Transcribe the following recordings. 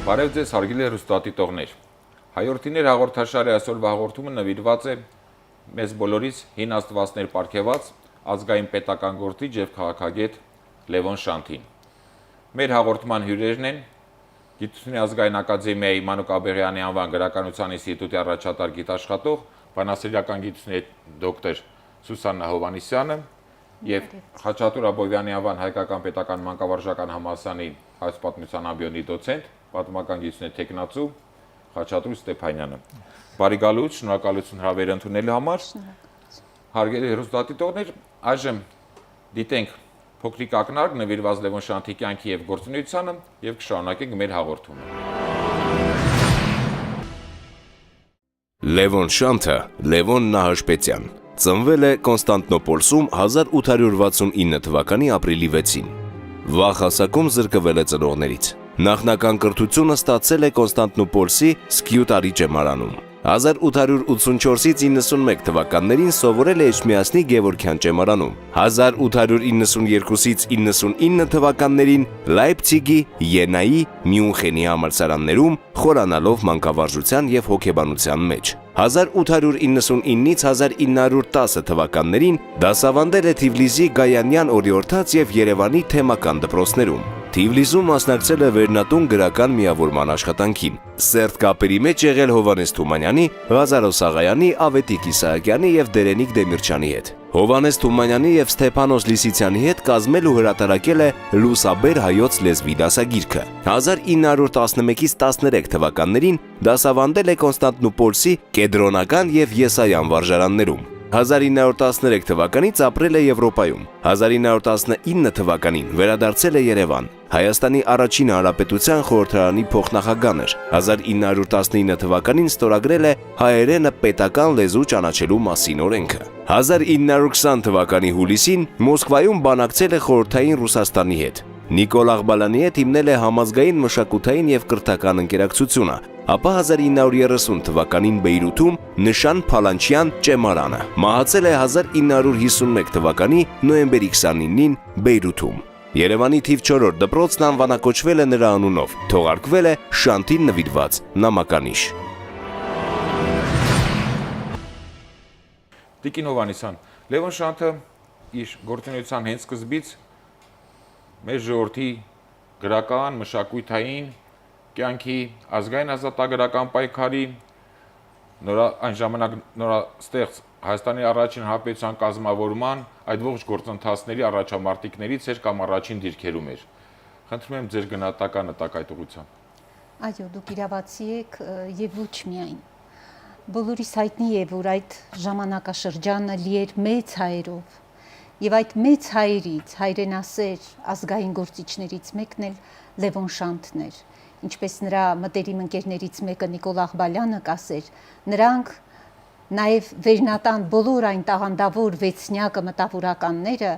Բարև ձեզ հարգելի հեռուստադիտողներ։ Հայորդիներ հաղորդաշարի այսօրվա հաղորդումը նվիրված է մեզ բոլորիս հին աստվածներ պարգևած ազգային պետական գործիչ եւ քաղաքագետ Լևոն Շանթին։ Մեր հաղորդման հյուրերն են Գիտությունների ազգային ակադեմիայի Մանուկ Աբեղյանի անվան գրականության ինստիտուտի առաջատար գիտաշխատող բանասիրական գիտությունների դոկտոր Սուսաննա Հովհաննիսյանը եւ Խաչատուր Աբովյանի անվան հայկական պետական մանկավարժական համալսարանի հայոց պատմության ամբիոնի դոցենտ պատմական գիտությունների տեխնացու Խաչատուր Ստեփանյանը։ Բարի գալուց, շնորհակալություն հրավերը ընդունելու համար։ Հարգելի հեռուստադիտողներ, այժմ դիտենք փոքրիկ ակնարկ նվիրված Լևոն Շանթի կյանքի եւ գործունեությանը եւ կշարունակենք մեր հաղորդումը։ Լևոն Շանթը Լևոն Նահաշպետյան ծնվել է Կոնստանտնոպոլսում 1869 թվականի ապրիլի 6-ին։ Վաղ հասակում զրկվել է ծնողներից։ Նախնական կրթությունը ստացել է Կոնստանտնոպոլսի Սկյուտարի ճեմարանում։ 1884-ից 91 թվականներին սովորել է Էջմիածնի Գևորգյան ճեմարանում։ 1892-ից 99 թվականներին Լայպցիգի, Յենայի, Մյունխենի համալսարաններում խորանալով մանկավարժության եւ հոգեբանության մեջ։ 1899-ից 1910 թվականներին դասավանդել է Թիֆլիսի Գայանյան օրիորդաց եւ Երևանի թեմական դպրոցներում։ Թիֆլիսում մասնակցել է վերնատուն գրական միավորման աշխատանքին։ Սերտ կապերի մեջ եղել Հովհաննես Թումանյանի, Ղազարոս Աղայանի, Ավետիք Իսահակյանի եւ Դերենիկ Դեմիրճյանի հետ։ Հովհաննես Թումանյանի եւ Ստեփանոս Լիսիցյանի հետ կազմել ու հրատարակել է Լուսաբեր հայոց լեզվի դասագիրքը։ 1911-ից 13 թվականներին դասավանդել է Կոնստանտնոպոլսի Կեդրոնական եւ Եսայան վարժարաններում։ 1913 թվականից ապրել է Եվրոպայում։ 1919 թվականին վերադարձել է Երևան։ Հայաստանի առաջին հանրապետության խորհրդարանի փոխնախագահ էր։ 1919 թվականին ստորագրել է հայերենը պետական լեզու ճանաչելու մասին օրենքը։ 1920 թվականի հուլիսին Մոսկվայում բանակցել է խորհրդային Ռուսաստանի հետ։ Նիկոլ Աղբալյանի հետ հիմնել է համազգային մշակութային եւ կրթական ընկերակցությունը, ապա 1930 թվականին Բեյրութում Նշան Փալանչյան ճեմարանը։ Մահացել է 1951 թվականի նոյեմբերի 29-ին Բեյրութում։ Երևանի թիվ 4-րդ դպրոցն անվանակոչվել է նրա անունով, թողարկվել է Շանթին նվիրված նամականիշ։ Տիկին Հովհաննիսյան, Լևոն Շանթը իր գործունեության հենց սկզբից մեր ժողովրդի գրական, մշակութային կյանքի ազգային ազատագրական պայքարի այն ժամանակ նորաստեղծ Հայաստանի առաջին հանրապետության կազմավորման այդ ողջ գործընթացների առաջամարտիկներից էր կամ առաջին դիրքերում էր։ Խնդրում եմ ձեր գնահատականը տաք այդ ուղղությամբ։ Այո, դուք իրավացի եք եւ ոչ միայն։ Բոլորիս հայտնի է, որ այդ ժամանակաշրջանը լի էր մեծ հայերով եւ այդ մեծ հայերից հայրենասեր ազգային գործիչներից մեկն էլ Լևոն Շանթն էր, ինչպես նրա մտերիմ ընկերներից մեկը Նիկոլ Աղբալյանը կասեր, նրանք նաեւ վերնատան բոլոր այն տաղանդավոր վեցնյակը մտավորականները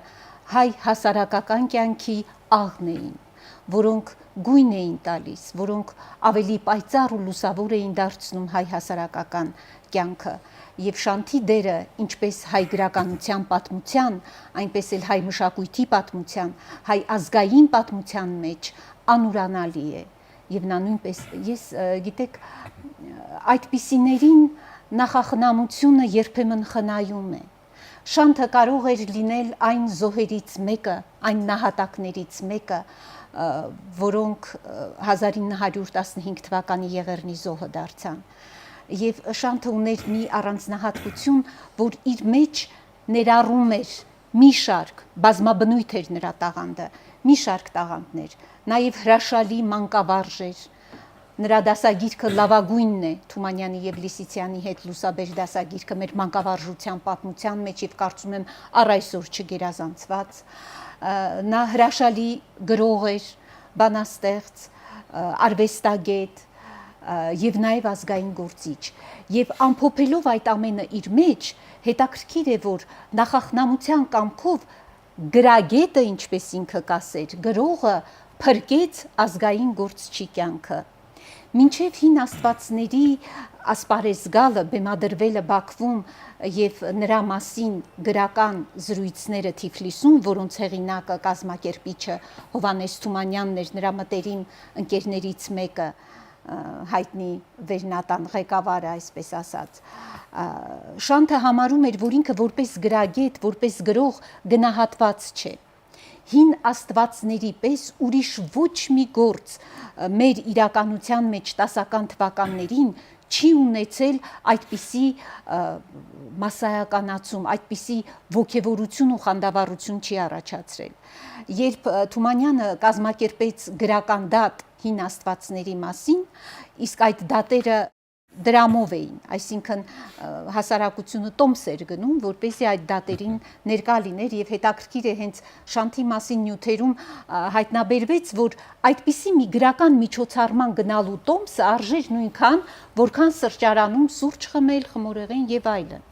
հայ հասարակական կյանքի աղն էին, որոնք գույն էին տալիս, որոնք ավելի պայծառ ու լուսավոր էին դարձնում հայ հասարակական կյանքը։ Եվ Շանթի դերը ինչպես հայ գրականության պատմության, այնպես էլ հայ մշակույթի պատմության, հայ ազգային պատմության մեջ անուրանալի է։ Եվ նա նույնպես, ես գիտեք, այդպիսիներին նախախնամությունը երբեմն խնայում է։ Շանթը կարող էր լինել այն զոհերից մեկը, այն նահատակներից մեկը, որոնք 1915 թվականի Եղեռնի զոհը դարձան։ Եվ Շանթը ուներ մի առանձնահատկություն, որ իր մեջ ներառում էր մի շարք, բազմաբնույթ էր նրա տաղանդը, մի շարք տաղանդներ, նաև հրաշալի մանկավարժ էր։ Նրա դասագիրքը լավագույնն է Թումանյանի եւ Լիսիցյանի հետ Լուսաբեր դասագիրքը մեր մանկավարժության պատմության մեջ եւ կարծում եմ առ այսօր չգերազանցված։ Նա հրաշալի գրող էր, բանաստեղծ, արվեստագետ եւ նաեւ ազգային գործիչ։ Եվ ամփոփելով այդ ամենը իր մեջ, հետաքրքիր է, որ նախախնամության կամքով գրագետը, ինչպես ինքը կասեր, գրողը փրկեց ազգային գործչի կյանքը։ Մինչև հին աստվածների ասպարեզ գալը, բեմադրվելը Բաքվում եւ նրա մասին գրական զրույցները Թիֆլիսում, որոնց հեղինակը կազմակերպիչը Հովհաննես Թումանյանն էր, նրա մտերիմ ընկերներից մեկը, հայտնի վերնատան ղեկավարը, այսպես ասած, Շանթը համարում էր, որ ինքը որպես գրագետ, որպես գրող գնահատված չէ։ Հին աստվածների պես ուրիշ ոչ մի գործ մեր իրականության մեջ տասական թվականներին չի ունեցել այդպիսի մասսայականացում, այդպիսի ոգևորություն ու խանդավառություն չի առաջացրել։ Երբ Թումանյանը կազմակերպեց գրական դատ հին աստվածների մասին, իսկ այդ դատերը դրամով էին, այսինքն հասարակությունը տոմս էր գնում, որպեսզի այդ դատերին ներկա լիներ եւ հետաքրքիր է հենց Շանթի մասին նյութերում հայտնաբերվեց, որ այդպիսի մի գրական միջոցառման գնալու տոմսը արժեր նույնքան, որքան սրճարանում սուրճ խմել, խմորեղեն եւ այլն։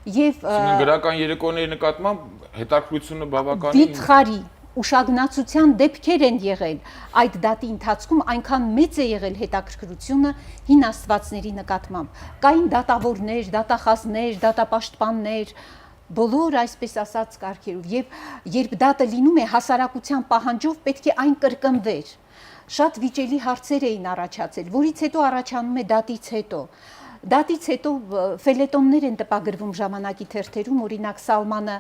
Եվ գրական երեկոների նկատմամբ հետաքրքրությունը բավականին վիթխարի ուշագնացության դեպքեր են եղել այդ դատի ընթացքում, այնքան մեծ է եղել հետաքրքրությունը հին աստվածների նկատմամբ։ Կային դատավորներ, դատախազներ, դատապաշտպաններ, բոլոր այսպես ասած կարգերով, եւ երբ դատը լինում է հասարակության պահանջով, պետք է այն կրկնվեր։ Շատ վիճելի հարցեր էին առաջացել, որից հետո առաջանում է դատից հետո։ Դատից հետո ֆելետոններ են տպագրվում ժամանակի թերթերում, օրինակ Սալմանը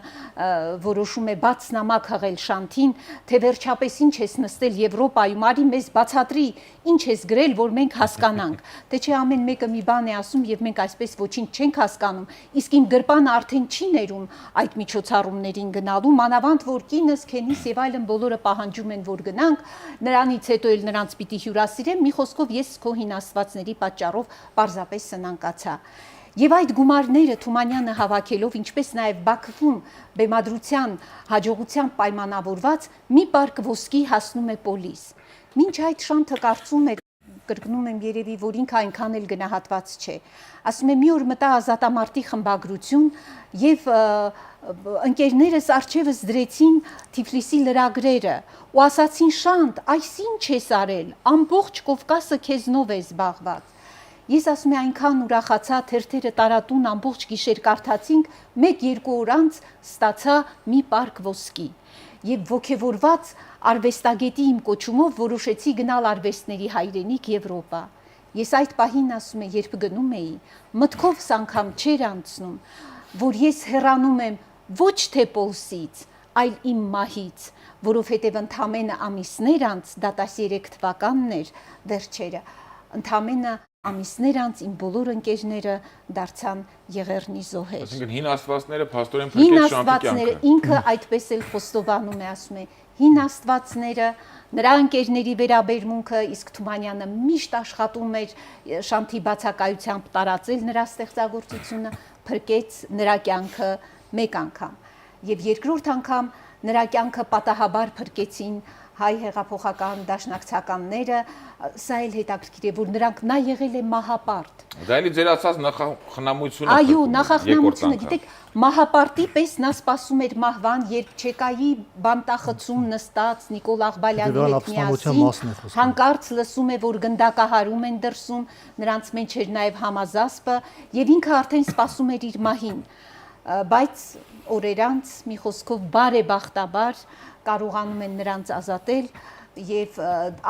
որոշում է բաց նամակ հղել Շանթին, թե վերջապես ինչ ես նստել Եվրոպայում, արի մեզ բացատրի, ինչ ես գրել, որ մենք հասկանանք, թե չէ ամեն մեկը մի բան է ասում եւ մենք այսպես ոչինչ չենք հասկանում, իսկ իմ գրպանը արդեն չի ներում այդ միջոցառումներին գնալու, մանավանդ որ կինս, քենիս եւ այլն բոլորը պահանջում են, որ գնանք, նրանից հետո էլ նրանց պիտի հյուրասիրեմ, մի խոսքով ես քո հին աստվածների պատճառով պարզապես սնանկացա։ Եվ այդ գումարները Թումանյանը հավաքելով, ինչպես նաև Բաքվում բեմադրության հաջողության պայմանավորված մի պարկ ոսկի հասնում է Պոլիս։ Մինչ այդ Շանթը կարծում է, կրկնում եմ երևի, որ ինքը այնքան էլ գնահատված չէ։ Ասում է մի օր մտա ազատամարտի խմբագրություն եւ ընկերներս արջևս դրեցին Թիֆլիսի լրագրերը ու ասացին Շանթ, այս ինչ ես արել, ամբողջ Կովկասը քեզնով է զբաղված։ Ես ասում եմ այնքան ուրախացա, թերթերը տարատուն ամբողջ գիշեր կարդացինք, 1-2 օր անց ստացա մի պարկ ոսկի։ Եվ ոգևորված արվեստագետի իմ կոչումով որոշեցի գնալ արվեստների հայրենիք Եվրոպա։ Ես այդ պահին ասում եմ, երբ գնում էի, մտքովս անգամ չէր անցնում, որ ես հեռանում եմ ոչ թե Պոլսից, այլ իմ մահից, որովհետև ընդամենը ամիսներ անց, դա 13 թվականն էր վերջերը, ընդամենը ամիսներ անց իմ բոլոր ընկերները դարձան Եղեռնի զոհեր։ Այսինքն հին աստվածները փաստորեն Հին փրկեց Շանթի աստվածները կյանքը։ ինքը այդպես էլ խոստովանում է, ասում է, հին աստվածները, նրա ընկերների վերաբերմունքը, իսկ Թումանյանը միշտ աշխատում էր Շանթի բացակայությամբ տարածել նրա ստեղծագործությունը, փրկեց նրա կյանքը մեկ անգամ։ Եվ երկրորդ անգամ նրա կյանքը պատահաբար փրկեցին հայ հեղափոխական դաշնակցականները, սա էլ հետաքրքիր է, որ նրանք նա եղել է մահապարտ։ Դա էլի ձեր ասած նախախնամությունը։ Այո, նախախնամությունը, գիտեք, մահապարտի պես նա սպասում էր մահվան, երբ Չեկայի բանտախցում նստած Նիկոլ Աղբալյանի հետ միասին, հանկարծ լսում է, որ գնդակահարում են դրսում, նրանց մեջ էր նաև Համազասպը, եւ ինքը արդեն սպասում էր իր մահին։ Բայց օրեր անց մի խոսքով բարեբախտաբար կարողանում են նրանց ազատել եւ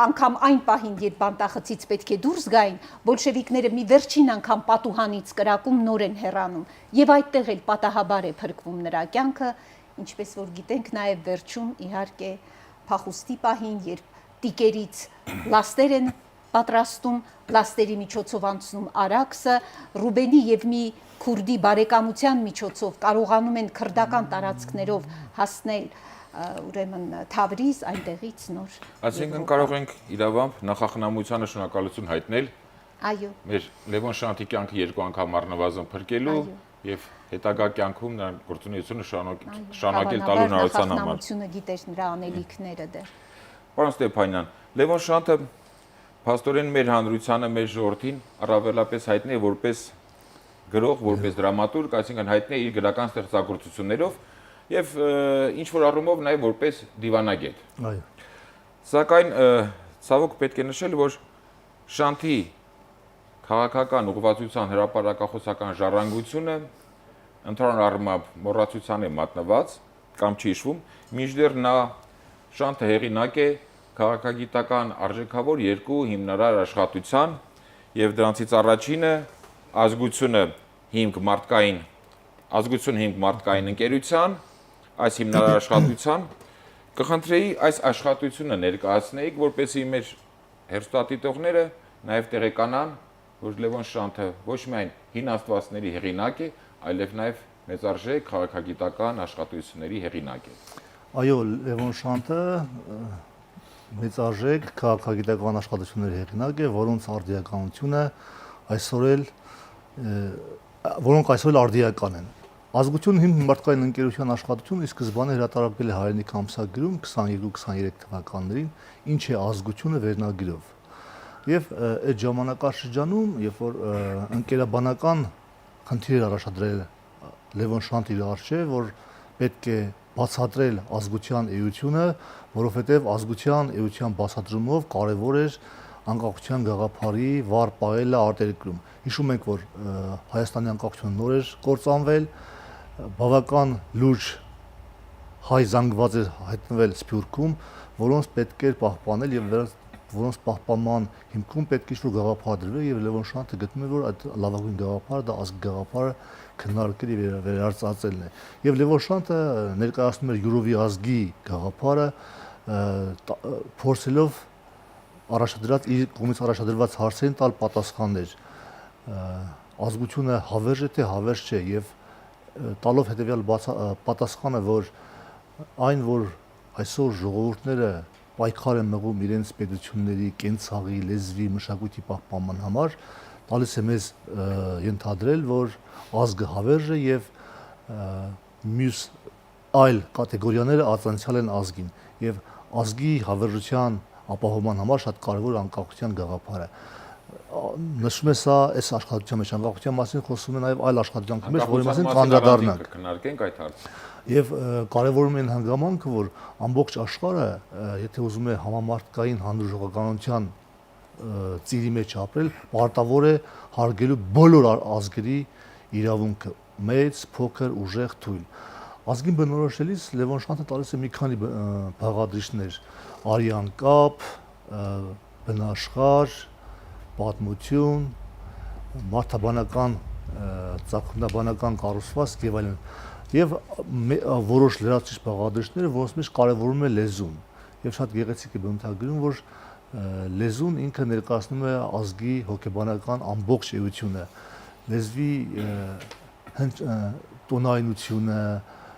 անգամ այն պահին, երբ բանտախցից պետք է դուրս գային, բոլշևիկները մի վերջին անգամ պատուհանից կրակում նոր են հեռանում եւ այդտեղ էլ պատահաբար է փրկվում նրա կյանքը, ինչպես որ գիտենք նաեւ վերջում իհարկե փախուստի պահին, երբ տիկերից լաստեր են պատրաստում, լաստերի միջոցով անցնում Արաքսը, Ռուբենի եւ մի քուրդի բարեկամության միջոցով կարողանում են քրդական տարածքներով հասնել ուրեմն Թավրիզ, այնտեղից նոր։ Այսինքն կարող ենք իրավամբ նախախնամությանը շնորհակալություն հայտնել։ Այո։ Մեր Լևոն Շանթի կյանքը երկու անգամ առնվազն փրկելու եւ հետագա կյանքում նրան գործունեությունը շարունակել տալու հնարավորության համար։ Նախախնամությունը գիտեր նրա անելիքները դեռ։ Պարոն Ստեփանյան, Լևոն Շանթը փաստորեն մեր հանրությանը, մեր ժողովրդին առավելապես հայտնի է որպես գրող, որպես դրամատուրգ, այսինքն հայտնի է իր գրական ստեղծագործություններով եւ ինչ որ առումով նաեւ որպես դիվանագետ։ Այո։ Սակայն ցավոք պետք է նշել, որ Շանթի քաղաքական ուղղվածության հրապարակախոսական ժառանգությունը ընդհանուր առմամբ մոռացության է մատնված կամ չի հիշվում, մինչդեռ նա Շանթը հեղինակ է քաղաքագիտական արժեքավոր երկու հիմնարար աշխատության եւ դրանցից առաջինը ազգությունը հիմք մարդկային ընկերության, այս հիմնարար աշխատության կխնդրեի այս աշխատությունը ներկայացնեիք, որպեսզի մեր հերոստատիտողները նաև տեղեկանան, որ Լևոն Շանթը ոչ միայն հին աստվածների հեղինակ է, այլև նաև մեծարժեք քաղաքագիտական աշխատությունների հեղինակ է։ Այո, Լևոն Շանթը մեծարժեք քաղաքագիտական աշխատությունների հեղինակ է, որոնք այսօր արդիական են։ Ազգություն հիմք մարդկային ընկերության աշխատությունը ի սկզբանե հրատարակվել է Հայրենիք ամսագրում 22-23 թվականներին, ինչ է ազգությունը վերնագրով։ Եվ այդ ժամանակաշրջանում, երբ որ ընկերաբանական խնդիր էր առաջադրել Լևոն Շանթի առջև, որ պետք է բացատրել ազգության էությունը, որովհետև ազգության էության բացատրումով կարևոր էր անկախության գաղափարի վառ պահելը արտերկրում։ Հիշում ենք, որ Հայաստանի անկախությունը նոր էր կործանվել, բավական լուրջ հայ զանգված էր հայտնվել Սփյուռքում, որոնց պետք էր պահպանել եւ որոնց պահպանման հիմքում պետք է ինչ-որ գաղափար դրվի եւ Լևոն Շանթը գտնում է, որ այդ լավագույն գաղափարը դա ազգ գաղափարը քննարկել եւ վերարտացելն է։ Եվ Լևոն Շանթը ներկայացնում էր յուրովի ազգի գաղափարը, փորձելով առաջադրած իր կողմից առաջադրված հարցերին տալ պատասխաններ։ Ազգությունը հավերժ է թե հավերժ չէ եւ տալով հետեւյալ պատասխանը, որ այն, որ այսօր ժողովուրդները պայքար են մղում իրենց պետությունների, կենցաղի, լեզվի, մշակույթի պահպանման համար, տալիս է մեզ ենթադրել, որ ազգը հավերժ է եւ մյուս այլ կատեգորիաները արձանցյալ են ազգին եւ ազգի հավերժության ապահովման համար շատ կարևոր անկախության գաղափարը։ Նշում է սա այս աշխատության մեջ, անկախության մասին խոսում է նաև այլ աշխատանքի մեջ, որի մասին կանդրադառնանք։ Քննարկենք այդ հարցը։ Եվ կարևորում են հանգամանքը, որ ամբողջ աշխարհը, եթե ուզում է համամարտկային հանդուրժողականության ծիրի մեջ ապրել, պարտավոր է հարգելու բոլոր ազգերի իրավունքը՝ մեծ, փոքր, ուժեղ, թույլ։ Ազգին բնորոշելիս Լևոն Շանթը տալիս է մի քանի բաղադրիչներ՝ արյան կապ, բնաշխարհ, պատմություն, մարդաբանական, ծագումնաբանական կառուցվածք եւ այլն, եւ որոշ լրացուցիչ բաղադրիչները, որոնց մեջ կարևորում է լեզուն։ Եվ շատ գեղեցիկ է բնութագրում, որ լեզուն ինքը ներկայացնում է ազգի հոգեբանական ամբողջ էությունը, լեզվի տոնայնությունը,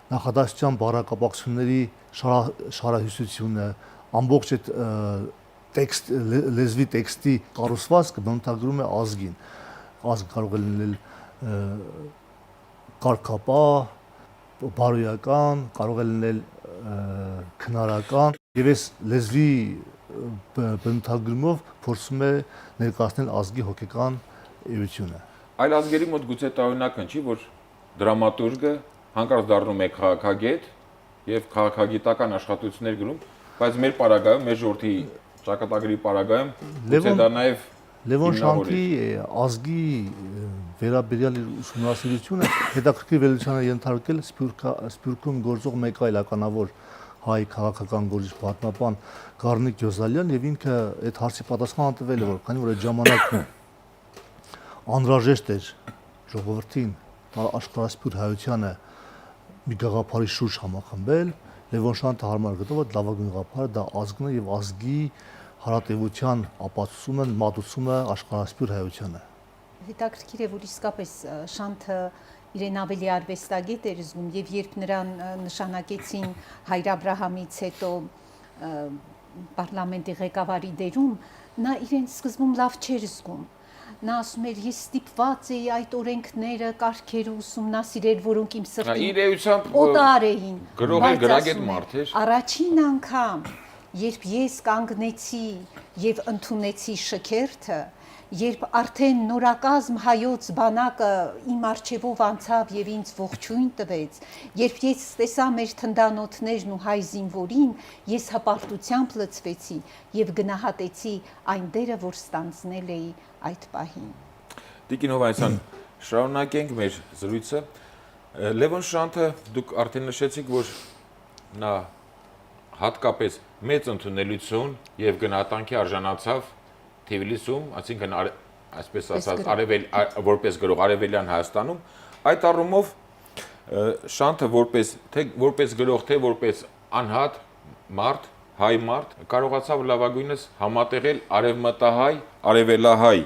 նախադասության բառակապակցությունների շարահյուսությունը, ամբողջ այդ լեզվի տեքստի կառուցվածքը բնութագրում է ազգին։ Ազգ կարող է լինել կարգապահ, բարոյական, կարող է լինել քնարական, եւ այս լեզվի բնութագրումով փորձում է ներկայացնել ազգի հոգեկան էությունը։ Այլ ազգերի մոտ գուցե տարօրինակ չի, որ դրամատուրգը հանկարծ դառնում է քաղաքագետ եւ քաղաքագիտական աշխատություններ գրում, բայց մեր պարագայում, մեր ժողովրդի ճակատագրի պարագայում գուցե դա նաեւ Լևոն Շանթի ազգի վերաբերյալ իր ուսումնասիրությունը հետաքրքիր վերլուծության է ենթարկել Սփյուռքում գործող մեկ այլ ականավոր հայ քաղաքական գործիչ պատմաբան Գառնիկ Ջոզալյան, եւ ինքը այդ հարցի պատասխանը տվել է, որ քանի որ այդ ժամանակ անհրաժեշտ էր ժողովրդին աշխարհասփյուռ հայությանը մի գաղափարի շուրջ համախմբել, Լևոն Շանթը հարմար գտավ, որ լավագույն գաղափարը դա ազգն է եւ ազգի հարատեվության ապացուցումը, մատուցումը աշխարհասփյուռ հայությանը։ Հետաքրքիր է, որ իսկապես Շանթը իրեն ավելի արվեստագետ էր զգում եւ երբ նրան նշանակեցին Հայր Աբրահամից հետո պարլամենտի ղեկավարի դերում, նա իրեն սկզբում լավ չէր զգում։ Նա ասում էր, ես ստիպված էի այդ օրենքները, կարգերը ուսումնասիրել, որոնք իմ սրտին օտար էին։ Գրող էր, գրագետ մարդ էր։ Առաջին անգամ, երբ ես կանգնեցի եւ ընդունեցի շքերթը, երբ արդեն նորակազմ հայոց բանակը իմ արջևով անցավ եւ ինձ ողջույն տվեց, երբ ես տեսա մեր թնդանոթներն ու հայ զինվորին, ես հպարտությամբ լցվեցի եւ գնահատեցի այն դերը, որ ստանձնել էի այդ պահին։ Տիկին Հովհաննիսյան, շարունակենք մեր զրույցը։ Լևոն Շանթը դուք արդեն նշեցիք, որ նա հատկապես մեծ ընդունելություն եւ գնահատանքի արժանացավ Թիֆլիսում, այսինքն այսպես ասած որպես գրող Արևելյան Հայաստանում, այդ առումով Շանթը որպես գրող, թե որպես անհատ մարդ, հայ մարդ, կարողացավ լավագույնս համատեղել արևմտահայ, արևելահայ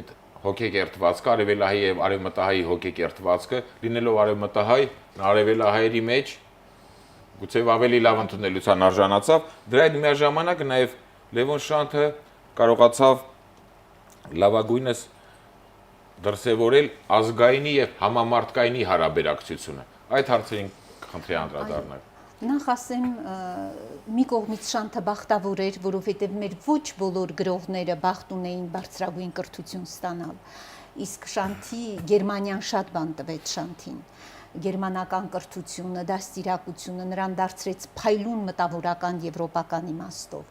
այդ հոգեկերտվածքը, արևելահայ եւ արևմտահայի հոգեկերտվածքը, լինելով արևմտահայ, արևելահայերի մեջ գուցե ավելի լավ ընդունելության արժանացավ, դրա հետ միաժամանակ նաեւ Լևոն Շանթը կարողացավ լավագույնս դրսևորել ազգայինի եւ համամարտկայինի հարաբերակցությունը։ Այդ հարցերին խնդրի անդրադառնալ։ Նախ ասեմ, մի կողմից Շանթը բախտավոր էր, որովհետև մեր ոչ բոլոր գրողները բախտ ունեին բարձրագույն կրթություն ստանալ։ Իսկ Շանթի Գերմանիան շատ բան տվեց Շանթին։ Գերմանական կրթությունը, դաստիարակությունը նրան դարձրեց փայլուն մտավորական եվրոպական իմաստով։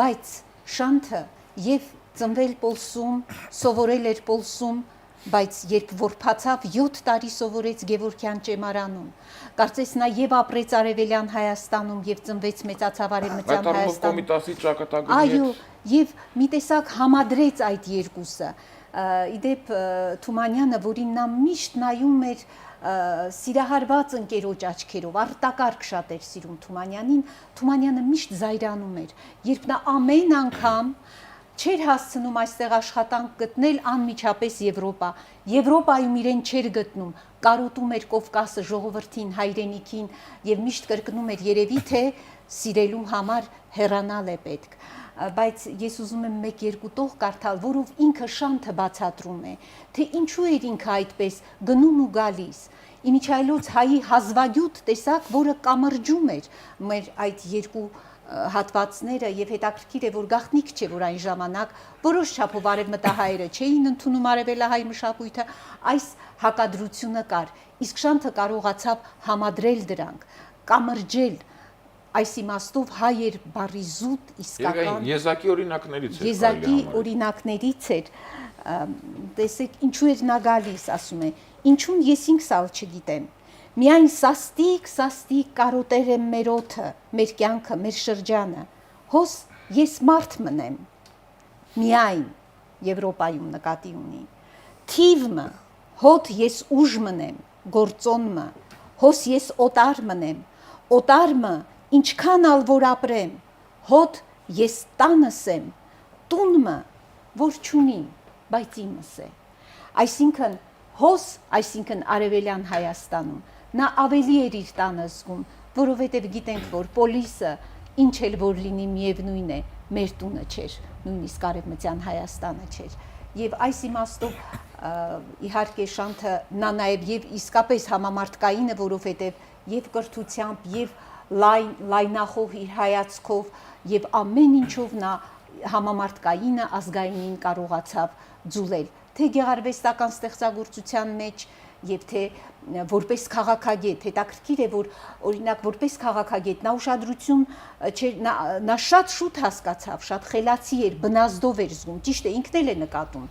Բայց Շանթը եւ ծնվել Պոլսում, սովորել էր Պոլսում, բայց երբ որփացավ 7 տարի սովորեց Գևորգյան ճեմարանում։ Կարծես նա եւ ապրեց Արևելյան Հայաստանում եւ ծնվեց մեծացավ Արևմտյան Հայաստանում։ Կոմիտասի ճակատագրի Այո, եւ մի տեսակ համադրեց այդ երկուսը։ Իդեպ Թումանյանը, որին նա միշտ նայում էր սիրահարված ընկերոջ աչքերով, արտակարգ շատ էր սիրում Թումանյանին, Թումանյանը միշտ զայրանում էր, երբ նա ամեն անգամ չէր հասցնում այստեղ աշխատանք գտնել անմիջապես Եվրոպա։ Եվրոպայում իրեն չէր գտնում, կարոտում էր Կովկասը, ժողովրդին, հայրենիքին եւ միշտ կրկնում էր երևի թե սիրելու համար հեռանալ է պետք։ Բայց ես ուզում եմ 1-2 տող կարդալ, որով ինքը Շանթը բացատրում է, թե ինչու էր ինքը այդպես գնում ու գալիս։ Իմիջայլոց հայի հազվագյուտ տեսակ, որը կամրջում էր մեր այդ երկու հատվածները եւ հետաքրքիր է, որ գաղտնիք չէ, որ այն ժամանակ որոշ չափով արևմտահայերը չէին ընդունում արևելահայ մշակույթը, այս հակադրությունը կար, իսկ Շանթը կարողացավ համադրել դրանք, կամրջել, այս իմաստով հայ էր բառի զուտ, իսկական եզակի օրինակներից էր։ Եզակի օրինակներից էր, տեսեք, ինչու էր նա գալիս, ասում է, ինչուն ես ինքս ալ չգիտեմ։ Միայն սաստիկ կարոտեր եմ մեր օդը, մեր կյանքը, մեր շրջանը, հոս ես մարդ մնեմ, միայն Եվրոպայում նկատի ունի, թիվմը, հոտ ես ուժ մնեմ, գործոնմը, հոս ես օտար մնեմ, օտարմը, ինչքան ալ որ ապրեմ, հոտ ես տանս եմ, տունմը, որ չունիմ, բայց իմս է, այսինքն հոս, այսինքն Արևելյան Հայաստանում, նա ավելի էր իր տանը զգում, որովհետև գիտենք, որ Պոլիսը ինչ էլ որ լինի միևնույն է, մեր տունը չէր, նույնիսկ Արևմտյան Հայաստանը չէր։ Եվ այս իմաստով իհարկե Շանթը նա նաև եւ իսկապես համամարտկայինը, որովհետև եւ կրթությամբ, եւ լայնախոհ իր հայացքով, եւ ամեն ինչով նա համամարտկայինը ազգայինին կարողացավ ձուլել, թե գեղարվեստական ստեղծագործության մեջ եւ թե որպես քաղաքագետ, հետաքրքիր է, որ օրինակ որպես քաղաքագետ նա ուշադրություն չէր, նա շատ շուտ հասկացավ, շատ խելացի էր, բնազդով էր զգում, ճիշտ է, ինքն էլ է նկատում,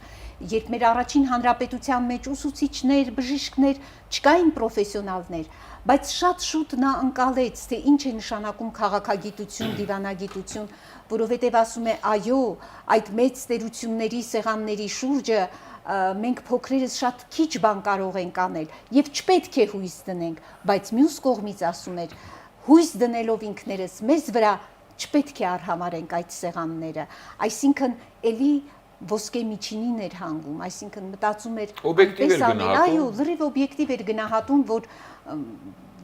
երբ մեր առաջին հանրապետության մեջ ուսուցիչներ, բժիշկներ, չկային պրոֆեսիոնալներ, բայց շատ շուտ նա ընկալեց, թե ինչ է նշանակում քաղաքագիտություն, դիվանագիտություն, որովհետև ասում է, այո, այդ մեծ տերությունների սեղանների շուրջը մենք փոքրերս շատ քիչ բան կարող ենք անել եւ չպետք է հույս դնենք, բայց մյուս կողմից ասում էր, հույս դնելով ինքներս մեզ վրա չպետք է արհամարենք այդ սեղանները, այսինքն էլի ոսկե միջինին էր հանգում, այսինքն մտածում էր օբյեկտիվ էր գնահատում, այո, լրիվ օբյեկտիվ էր գնահատում, որ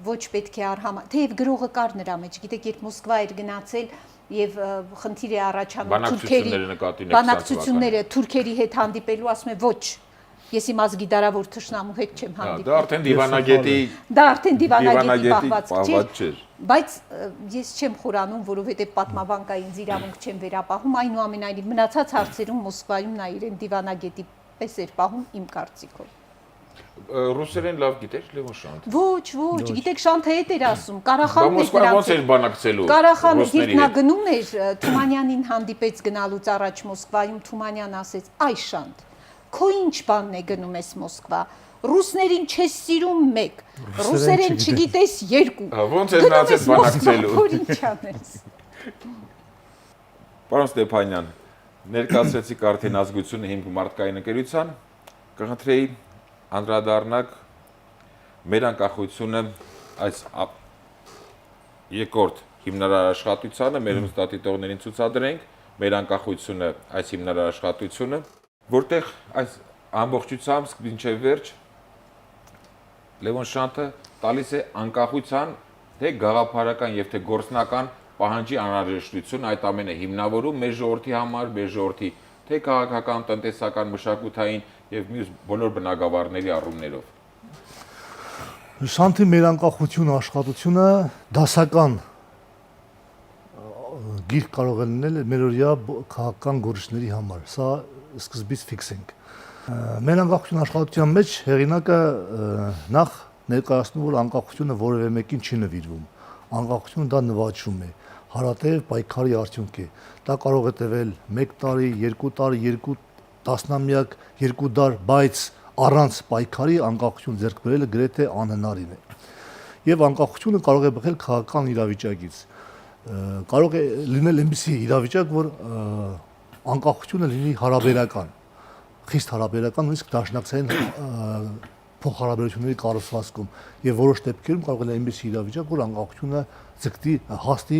ոչ պետք է արհամար, թեև գրողը կար նրա մեջ, գիտեք, երբ Մոսկվա էր գնացել եւ խնդիր է առաջանում թուրքերի բանակցությունները թուրքերի հետ հանդիպելու, ասում է ոչ, Ես իմ ազգի դարավոր թշնամու հետ չեմ Դա հանդիպել։ արդեն դիվանագետի Դա արդեն դիվանագետի պահված պահված չէր։ Բայց ես չեմ խորանում, որովհետև պատմաբանկային ինձ իրավունք չեմ վերապահում, այնուամենայնիվ մնացած հարցերում Մոսկվայում նա իրեն դիվանագետի պես էր պահում իմ կարծիքով։ Ռուսերեն լավ գիտեր Լևոն Շանթը։ Ոչ, գիտեք Շանթը հետ էր ասում, Բա Ղարախանն Մոսկվայում ոնց էր բանակցելու։ Ղարախանը ռուսների երբ նա հետ։ գնում էր Թումանյանին հանդիպեց գնալուց առաջ Մոսկվայում, Թումանյան ասեց. «Այ Շանթ, քո ինչ բանն է գնում ես Մոսկվա, ռուսներին չես սիրում 1, ռուսերեն չգիտես 2»։ Ոնց էր նրանց հետ բանակցելու։ Որ ինչ անես։ Պարոն Ստեփանյան, ներկայացրեցիք արդեն ազգությունը հիմք մարդկային ընկերության, կխնդրեի անդրադառնաք մեր անկախությունը այս երկրորդ հիմնարար աշխատությանը, մեր հստատիտողներին ցուցադրենք մեր անկախությունը այս հիմնարար աշխատությունը, որտեղ այս ամբողջությամբ մինչև վերջ Լևոն Շանթը տալիս է անկախության թե գաղափարական եւ թե գործնական պահանջի անհրաժեշտություն, այդ ամենը հիմնավորում մեր ժողովրդի համար, մեր ժողովրդի թե քաղաքական, տնտեսական, մշակութային եւ մյուս բոլոր բնագավառների առումներով։ Շանթի մեր անկախություն աշխատությունը դասական գիրք կարող է լինել մերօրյա քաղաքական գործիչների համար։ Սա սկզբից ֆիքսենք։ Մեր անկախություն աշխատության մեջ հեղինակը նախ ներկայացնում, որ անկախությունը որևէ մեկին չի նվիրվում։ Անկախությունը դա նվաճում է, հարատև պայքարի արդյունք է։ Դա կարող է տևել 1 տարի, 2 տարի, 2 տասնամյակ, 2 դար, բայց առանց պայքարի անկախություն ձեռք բերելը գրեթե անհնարին է։ Եվ անկախությունը կարող է բխել քաղաքական իրավիճակից։ Կարող է լինել այնպիսի իրավիճակ, որ անկախությունը լինի հարաբերական, խիստ հարաբերական, նույնիսկ դաշնակցային փոխհարաբերությունների կառուցվածքում եւ որոշ դեպքերում կարող է այնպիսի իրավիճակ, որ անկախությունը ձգտի հասնի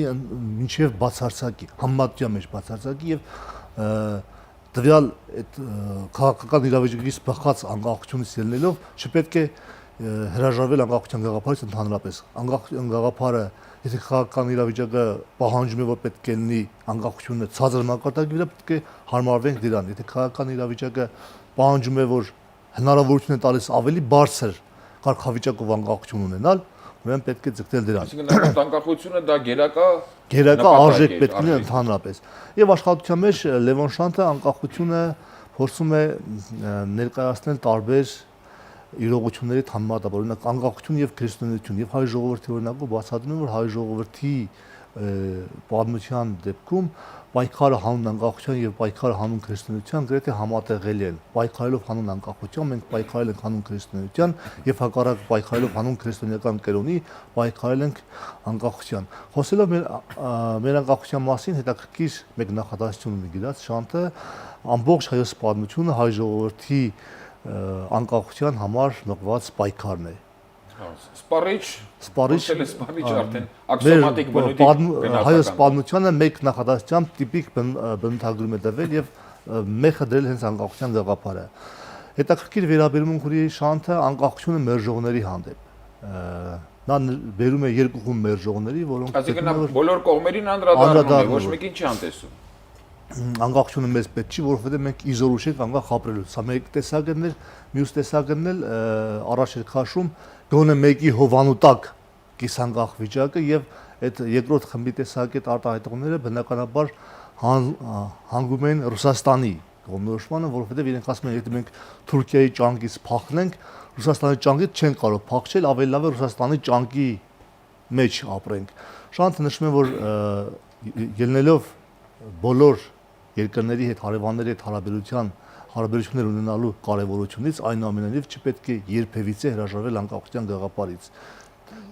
մինչեւ բացարձակի, համեմատության մեջ բացարձակի եւ տվյալ այդ քաղաքական իրավիճակից բխած անկախությունից ելնելով չպետք է հրաժարվել անկախության գաղափարից ընդհանրապես։ Անկախության գաղափարը, եթե քաղաքական իրավիճակը պահանջում է, որ պետք է լինի անկախությունը ցածր մակարդակի վրա, պետք է հարմարվենք դրան։ Եթե քաղաքական իրավիճակը պահանջում է, որ հնարավորություն է տալիս ավելի բարձր կարգավիճակով անկախություն ունենալ, ուրեմն պետք է ձգտել դրան։ Այսինքն անկախությունը դա գերակա արժեք պետք է լինի ընդհանրապես։ Եվ աշխատության մեջ Լևոն Շանթը անկախությունը փորձում է ներկայացնել տարբեր իրողությունների համեմատաբար, օրինակ անկախություն եւ քրիստոնեություն եւ հայ ժողովրդի օրինակով բացատրում, որ հայ ժողովրդի պատմության դեպքում պայքարը հանուն անկախության եւ պայքարը հանուն քրիստոնեության գրեթե համատեղելի են։ Պայքարելով հանուն անկախության մենք պայքարել ենք հանուն քրիստոնեության եւ հակառակ պայքարելով հանուն քրիստոնեական կերոնի պայքարել ենք անկախության։ Խոսելով մեր անկախության մասին հետաքրքիր մեկ նախադասություն ունի գրած Շանթը, ամբողջ հայոց պատմությունը հայ ժողովրդի անկախության համար մղված պայքարն է։ Սպառիչ արդեն աքսոմատիկ բնույթի հայոց պատմությանը մեկ նախադասությամբ տիպիկ բնութագրում է դրվել եւ մեխը դրել հենց անկախության գաղափարը։ Հետաքրքիր վերաբերմունք ունի Շանթը անկախությունը մերժողների հանդեպ։ Նա բերում է երկու խումբ մերժողների, որոնք այսինքն բոլոր կողմերին անդրադառնում է, ոչ մեկին չի անտեսում։ Անկախությունը մեզ պետք չի, որովհետև մենք իզոլուշ ենք անկախ ապրելու։ Սա մեկ տեսակն է, մյուս տեսակն էլ առաջ էր քաշում գոնե մեկի հովանու տակ կիսանկախ վիճակը եւ այդ երկրորդ խմբի տեսակետ արտահայտողները բնականաբար հանգում են Ռուսաստանի կողմնորոշմանը, որովհետև իրենք ասում են, եթե մենք Թուրքիայի ճանկից փախնենք, Ռուսաստանի ճանկից չեն կարող փախչել, ավելի լավ է Ռուսաստանի ճանկի մեջ ապրենք։ Շանթը նշում է, որ ելնելով բոլոր երկրների հետ, հարևանների հետ հարաբերություններ ունենալու կարևորությունից, այնուամենայնիվ չպետք է երբևիցե հրաժարվել անկախության գաղափարից։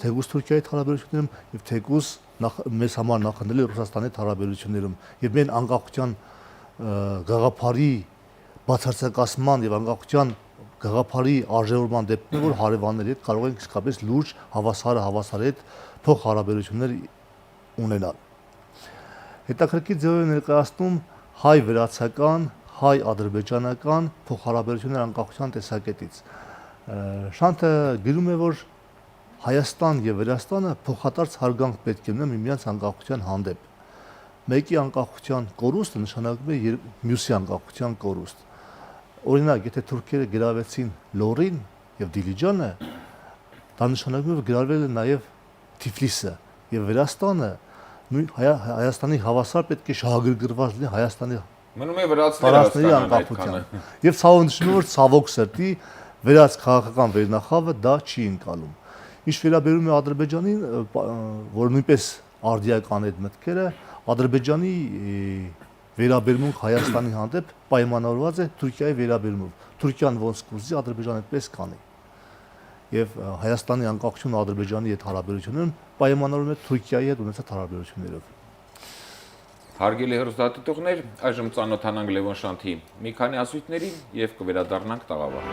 Թեկուզ Թուրքիայի հետ հարաբերություններում եւ թեկուզ մեզ համար նախընտրելի Ռուսաստանի հետ հարաբերություններում եւ մենք անկախության գաղափարի բացարձակացման եւ անկախության գաղափարի արժևորման դեպքում, որ հարևանների հետ կարող ենք իսկապես լուրջ հավասարի հետ փոխհարաբերություններ ունենալ։ Հետաքրքիր ձևով ներկայացնում հայ-վրացական, հայ-ադրբեջանական փոխհարաբերություններ անկախության տեսակետից։ Շանթը գրում է, որ Հայաստան եւ Վրաստանը փոխադարձ հարգանք պետք է ունենան միմյանց անկախության հանդեպ։ Մեկի անկախության կորուստը նշանակում է մյուսի անկախության կորուստ։ Օրինակ, եթե թուրքերը գրավեցին Լորին եւ Դիլիջանը, դա նշանակում է որ գրավել է նաեւ Թիֆլիսը եւ Վրաստանը, նույն Հայաստանի հավասար պետք է շահագրգռված լինի Հայաստանի Մնում է վրացիները տարածքների հասկանան այդ անկախության։ քանը։ Եվ ցավոք նշում որ ցավոք սրտի վերած քաղաքական վերնախավը դա չի ընկալում։ Ինչ վերաբերում է Ադրբեջանին, որ նույնպես արդիական այդ մտքերը, Ադրբեջանի վերաբերմունք Հայաստանի հանդեպ պայմանավորված է Թուրքիայի վերաբերմունքով։ Թուրքիան ոնց կուզի, Ադրբեջանը այդպես կանի։ Եվ Հայաստանի անկախությունը Ադրբեջանի հետ հարաբերություններում պայմանավորվում է Թուրքիայի հետ ունեցած հարաբերություններով։ Հարգելի հեռուստադիտողներ, այժմ ծանոթանանք Լևոն Շանթի մի քանի ասույթներին եւ կվերադառնանք տաղավար։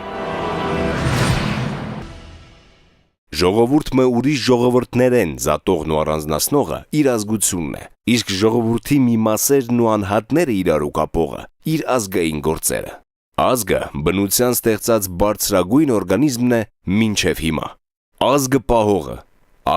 Ժողովուրդը ուրիշ ժողովուրդներեն զատողն ու առանձնացնողը իր ազգությունն է, իսկ ժողովրդի մի մասերն ու անհատները իրար ու կապողը իր ազգային գործերը։ Ազգը բնության ստեղծած բարձրագույն օրգանիզմն է մինչև հիմա։ Ազգը պահողը,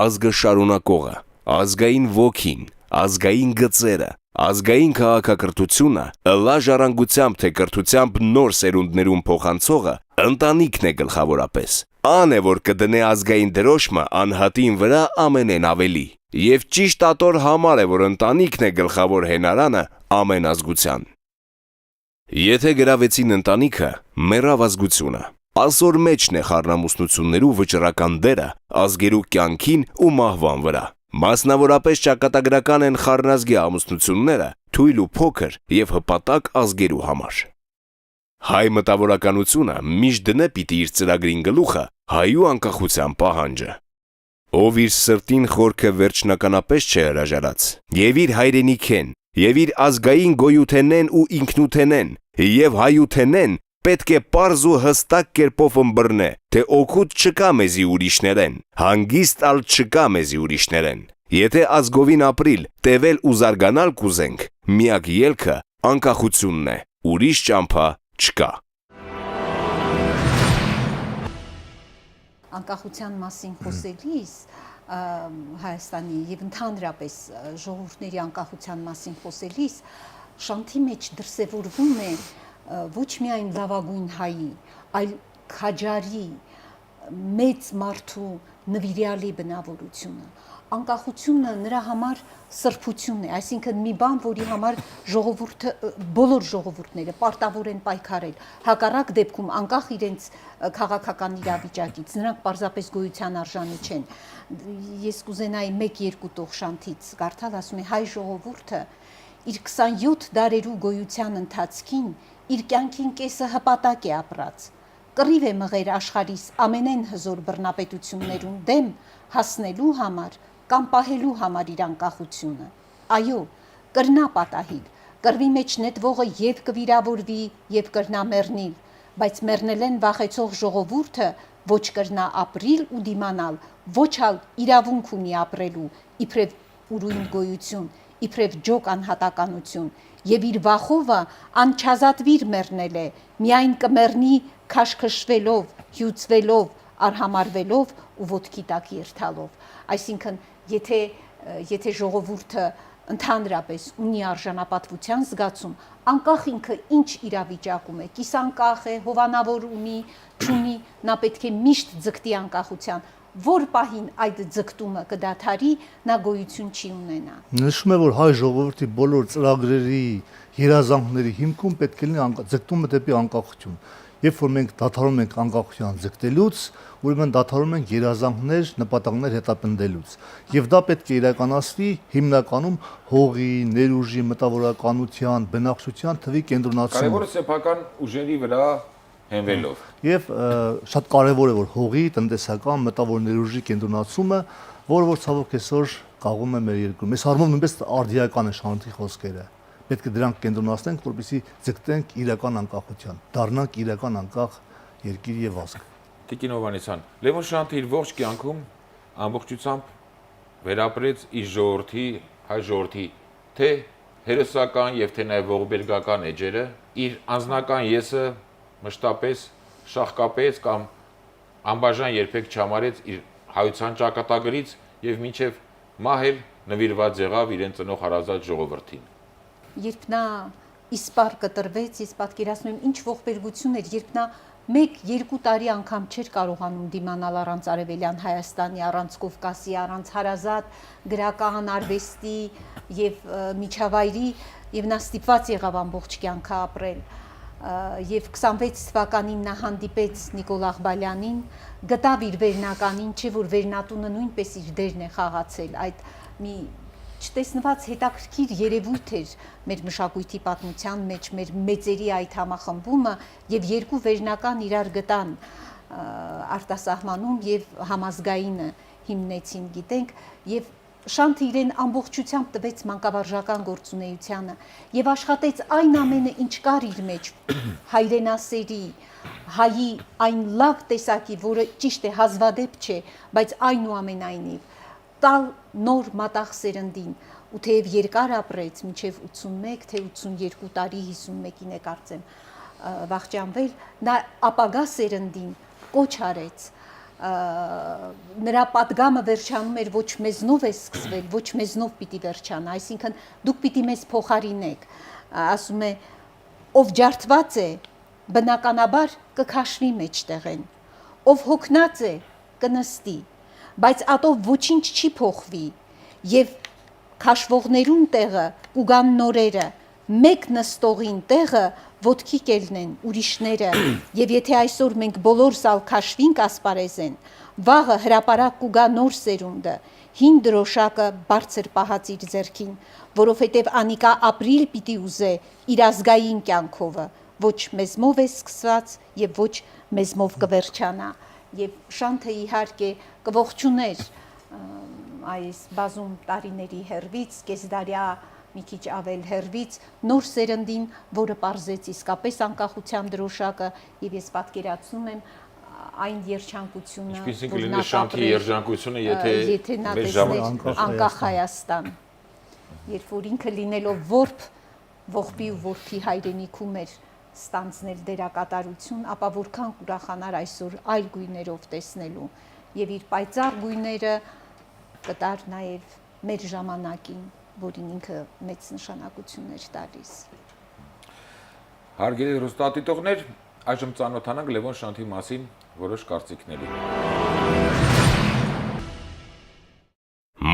ազգը շարունակողը, ազգային ոգին, ազգային գծերը, ազգային քաղաքակրթությունը, ըլա ժառանգությամբ թե կրթությամբ նոր սերունդներում փոխանցողը ընտանիքն է գլխավորապես։ Ան է, որ կդնե ազգային դրոշմը անհատին վրա ամենեն ավելի։ Եվ ճիշտ ատոր համար է, որ ընտանիքն է գլխավոր հենարանը ամեն ազգության։ Եթե գրավեցին ընտանիքը, մեռավ ազգությունը։ Այսօր մեջն է խառնամուսնություններու վճռական դերը ազգերու կյանքին ու մահվան վրա։ Մասնավորապես ճակատագրական են խառնազգի ամուսնությունները, թույլ ու փոքր եւ հպատակ ազգերու համար։ Հայ մտավորականությունը միշտ դնե պիտի իր ծրագրին գլուխը հայու անկախության պահանջը։ Ով իր սրտին խորքը վերջնականապես չէ հրաժարած, եւ իր հայրենիքեն, եւ իր ազգային գոյութենեն ու ինքնութենեն, եւ հայութենեն պետք է պարզ ու հստակ կերպով ըմբռնե, թե օգուտ չկա մեզի ուրիշներեն, հանգիստ ալ չկա մեզի ուրիշներեն։ Եթե ազգովին ապրիլ, տևել ու զարգանալ կուզենք, միակ ելքը անկախությունն է, ուրիշ ճամփա չկա։ Անկախության մասին խոսելիս Հայաստանի եւ ընդհանրապես ժողովուրդների անկախության մասին խոսելիս Շանթի մեջ դրսևորվում է ոչ միայն լավագույն հայի, այլ քաջարի մեծ մարդու նվիրյալի բնավորությունը։ Անկախությունը նրա համար սրբություն է, այսինքն մի բան, որի համար ժողովուրդը, բոլոր ժողովուրդները պարտավոր են պայքարել։ Հակառակ դեպքում անկախ իրենց քաղաքական իրավիճակից, նրանք պարզապես գոյության արժանի չեն։ Ես կուզենայի 1-2 տող Շանթից կարդալ, ասում է հայ ժողովուրդը իր 27 դարերու գոյության ընթացքին իր կյանքին կեսը հպատակ է ապրած։ Կռիվ է մղեր աշխարհիս ամենեն հզոր բռնապետություններուն դեմ հասնելու համար կամ պահելու համար իր անկախությունը։ Այո, կրնա պատահիլ, կռվի մեջ նետվողը եւ կվիրավորվի եւ կրնա մեռնել, բայց մեռնելեն վախեցող ժողովուրդը ոչ կրնա ապրիլ ու դիմանալ, ոչ ալ իրավունք ունի ապրելու, իբրև ուրույն գոյություն, իբրև ջոկ անհատականություն, եւ իր վախովը անչազատվիր մեռնել է, միայն կմեռնի քաշքշվելով, հյուծվելով, արհամարվելով ու ոտքի տակ երթալով։ Այսինքն, եթե ժողովուրդը ընդհանրապես ունի արժանապատվության զգացում, անկախ ինքը ինչ իրավիճակում է, կիսանկախ է, հովանավոր ունի, չունի, նա պետք է միշտ ձգտի անկախության, որ պահին այդ ձգտումը կդադարի, նա գոյություն չի ունենա։ Նշում է, որ հայ ժողովրդի բոլոր ծրագրերի, երազանքների հիմքում պետք է լինի ձգտումը դեպի անկախություն։ Երբ որ մենք դադարում ենք անկախության ձգտելուց, ուրեմն դադարում ենք երազանքներ, նպատակներ հետապնդելուց։ Եվ դա պետք է իրականացվի հիմնականում հողի, ներուժի, մտավորականության, բնակչության թվի կենտրոնացումը։ Կարևորը սեփական ուժերի վրա հենվելով։ Եվ շատ կարևոր է որ հողի, տնտեսական, մտավոր ներուժի կենտրոնացումը, որը ցավոք այսօր կաղում է մեր երկրում։ Այս առումով նույնպես արդիական է Շանթի խոսքերը։ Պետք է դրանք կենտրոնացնենք, որպեսզի ձգտենք իրական անկախության, դառնանք իրական անկախ երկիր եւ ազգ։ Տիկին Հովհաննիսյան, Լևոն Շանթը իր ողջ կյանքում ամբողջությամբ վերապրեց իր ժողովրդի, հայ ժողովրդի թե հերոսական եւ թե նաեւ ողբերգական էջերը, իր անձնական եսը մշտապես շահկապեց կամ անբաժան երբեք չհամարեց իր հայության ճակատագրից եւ մինչեւ մահ էլ նվիրված եղավ իրեն ծնող հարազատ ժողովրդին։ Երբ նա իսպար կտրվեց, ես պատկերացնում եմ ինչ ողբերգություն էր, երբ նա 1-2 տարի անգամ չէր կարողանում դիմանալ առանց Արևելյան Հայաստանի, առանց Կովկասի, առանց հարազատ գրական արվեստի եւ միջավայրի, եւ նա ստիպված եղավ ամբողջ կյանքը ապրել։ Եվ 26 թվականին նա հանդիպեց Նիկոլ Աղբալյանին, գտավ իր վերնականին, չէ՞ որ վերնատունը նույնպես իր դերն է խաղացել, այդ մի չտեսնված հետաքրքիր երևույթ էր մեր մշակույթի պատմության մեջ, մեր մեծերի այդ համախմբումը, եւ երկու վերնական իրար գտան արտասահմանում եւ համազգայինը հիմնեցին, գիտենք, եւ Շանթը իրեն ամբողջությամբ տվեց մանկավարժական գործունեությանը եւ աշխատեց այն ամենը, ինչ կար իր մեջ, հայրենասերի, հայի այն լավ տեսակի, որը ճիշտ է հազվադեպ չէ, բայց այնուամենայնիվ տալ նոր մատաղ սերնդին, ու թեև երկար ապրեց, մինչև 81, թե 82 տարի 51-ին է կարծեմ վախճանվել, նա ապագա սերնդին կոչ արեց, նրա պատգամը վերջանում էր ոչ մեզնով է սկսվել, ոչ մեզնով պիտի վերջանա, այսինքն դուք պիտի մեզ փոխարինեք, ասում է, ով ջարդված է, բնականաբար կքաշվի մեջտեղեն, ով հոգնած է, կնստի, բայց ատով ոչինչ չի փոխվի, եւ քաշվողներուն տեղը կուգան նորերը, մեկ նստողին տեղը ոտքի կելնեն ուրիշները, եւ եթե այսօր մենք բոլոր սալ քաշվինք ասպարեզեն, վաղը հրապարակ կուգա նոր սերունդը, հին դրոշակը բարձր պահած իր ձեռքին, որովհետև անիկա ապրիլ պիտի ուզե իր ազգային կյանքովը, ոչ մեզմով է սկսված եւ ոչ մեզմով կվերջանա, եւ Շանթը իհարկե կողջուներ այս բազում տարիների հերվից, կեսդարյա մի քիչ ավել հերվից, նոր սերնդին, որը պարզեց իսկապես անկախության դրոշակը, եւ ես պատկերացնում եմ այն երջանկությունը, ինչպիսին կլինի Շանթի երջանկությունը, եթե նա մեր տեսներ անկախ Հայաստան, երբ որ ինքը լինելով որբ, ողբի ու որբի հայրենիքում էր ստանձնել դերակատարություն, ապա որքան կուրախանար այսօր այլ գույներով տեսնելու, եւ իր պայծառ գույները կտար նաեւ մեր ժամանակին, որին ինքը մեծ նշանակություն էր տալիս։ Հարգելի հեռուստադիտողներ, այժմ ծանոթանանք Լևոն Շանթի մասին որոշ կարծիքների։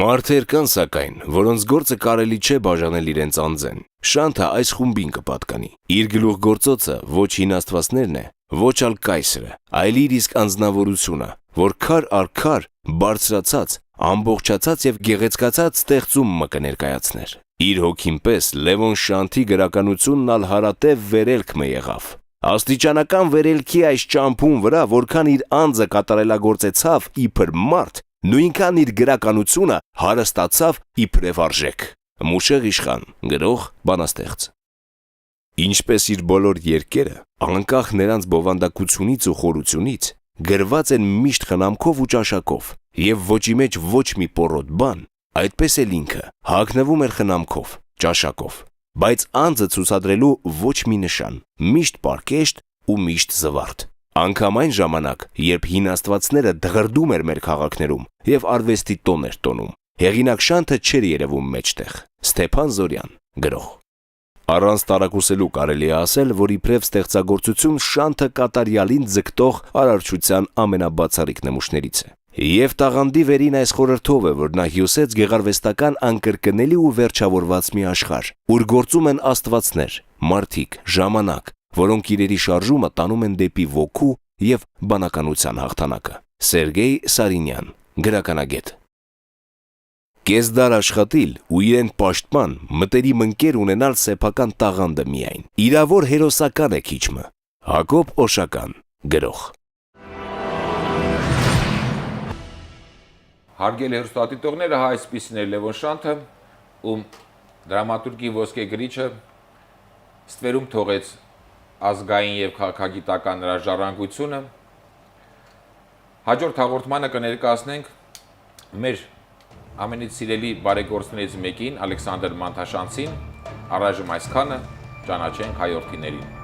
Մարդեր կան սակայն, որոնց գործը կարելի չէ բաժանել իրենց անձեն։ Շանթը այս խումբին կպատկանի։ Իր գլուխգործոցը ոչ հին աստվածներն է, ոչ ալ կայսրը, այլ իր իսկ անձնավորությունը, որ քար առ քար բարձրացած, ամբողջացած եւ գեղեցկացած ստեղծում մը կներկայացներ։ Իր հոգին պես Լևոն Շանթի գրականությունն ալ հարատև վերելք մը եղավ։ Աստիճանական վերելքի այս ճամփուն վրա, որքան իր անձը կատարելագործեցավ իբր մարդ, նույնքան իր գրականությունը հարստացավ իբրև արժեք։ Մուշեղ իշխան, գրող, բանաստեղծ։ Ինչպես իր բոլոր երկերը, անկախ նրանց բովանդակությունից ու խորությունից, գրված են միշտ խնամքով ու ճաշակով, եւ ոչի մեջ ոչ մի պոռոտ բան, այդպես էլ ինքը հագնվում էր խնամքով, ճաշակով, բայց անձը ցուցադրելու ոչ մի նշան, միշտ պարկեշտ ու միշտ զվարթ։ Անկամ այն ժամանակ, երբ հին աստվածները դղրդում էր մեր քաղաքներում եւ արվեստի տոն էր տոնում, հեղինակ Շանթը չէր երևում մեջտեղ։ Ստեփան Զորյան, գրող։ Առանց տարակուսելու կարելի է ասել, որ իբրև ստեղծագործություն Շանթը կատարյալին ձգտող արարչության ամենաբացառիկ նմուշներից է։ Եվ տաղանդի վերին այս խորհրդով է, որ նա հյուսեց գեղարվեստական անկրկնելի ու վերջավորված մի աշխարհ, ուր գործում են աստվածներ, մարդիկ, ժամանակ, որոնք իրերի շարժումը տանում են դեպի ոգու եւ բանականության հաղթանակը։ Սերգեյ Սարինյան, գրականագետ։ Կեսդար աշխատիլ ու իրեն պաշտպան, մտերիմ ընկեր ունենալ սեփական տաղանդը միայն։ Իրավոր հերոսական է քիչմը։ Հակոբ Օշական, գրող։ Հարգելի հեռուստադիտողները, այսպիսին է Լևոն Շանթը, ում դրամատուրգի ոսկե գրիչը ստվերում թողեց ազգային եւ քաղաքագիտական հրաժարակությունը։ Հաջորդ հաղորդմանը կներկայացնենք մեր ամենից սիրելի բարեգործներից մեկին, Ալեքսանդր Մանթաշանցին, առայժմ այսքանը, ճանաչենք հայրենիներին։